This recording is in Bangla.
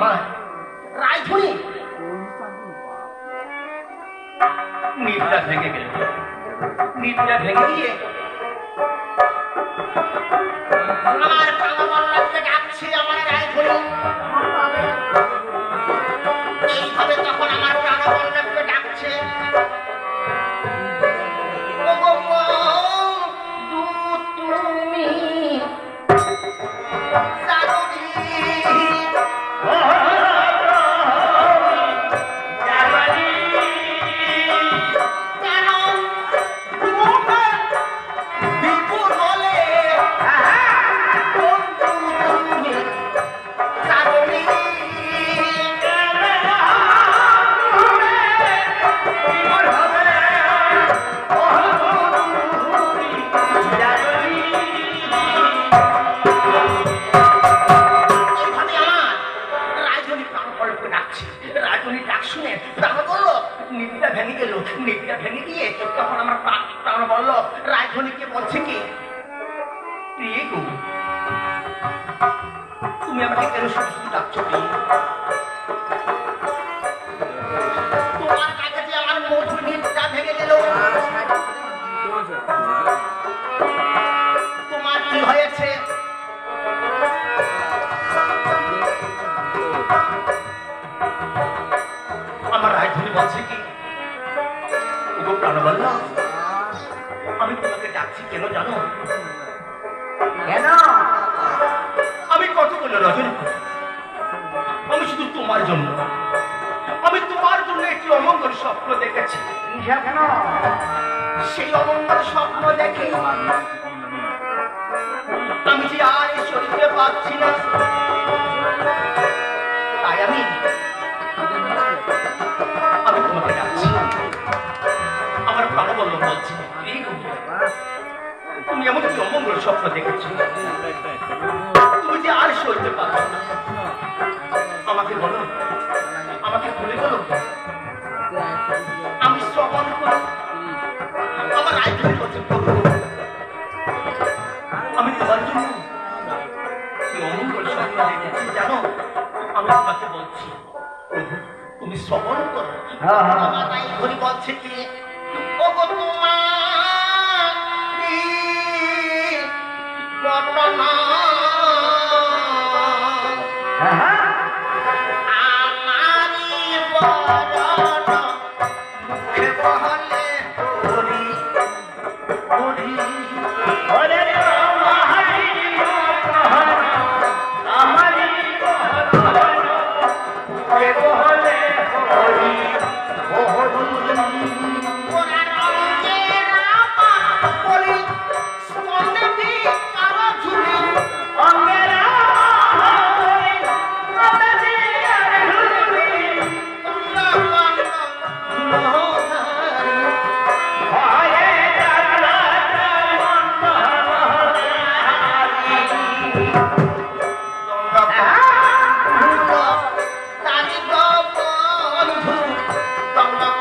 আমার রায়ধনী নিদ্রা ভেঙে গেল। নিদ্রা ভেঙে গিয়ে আমার প্রাণবল্লভকে ডাকছে আমার রায়ধনী। এইভাবে তখন আমার প্রাণবল্লভকে ডাকছে, তুমি তুমি আমাকে কেন শুধু শুধু ডাকছো? তোমার কাছে যে আমার মধুর নিদ্রা ভেঙে গেল। তোমার কি হয়েছে? আমার রায়ধনী বলছে কি, ওগো প্রাণবল্লভ, আমি তোমাকে ডাকছি কেন জানো? কেন? আমি কতগুলো রজনী, আমি শুধু তোমার জন্য, আমি তোমার জন্য একটি অমঙ্গল স্বপ্ন দেখেছি। কেন? সেই অমঙ্গল স্বপ্ন দেখে আমি যে আর এই শরীরে পাচ্ছি না, তাই আমি তোমাকে ডাকছি। আমার প্রাণবল্লভ বলছি, তুমি এমন কি অমঙ্গল স্বপ্ন দেখেছ, তুমি যে আর সইতে পারছো না, আমাকে বলো, আমাকে খুলে বলো, আমি শ্রবণ করি। আমার রায়ধনী বলছে, আমি তোমার জন্য অমঙ্গল স্বপ্ন দেখেছি জানো। আমি তোমাকে বলছি, তুমি শ্রবণ করো। আমার রায়ধনী বলছে কি, ওগো তোমার ঘটনা আমারই বরণ মুখে বহলে হরি হরি হরে আমারই বরণ মুখে বহলে হরি হরি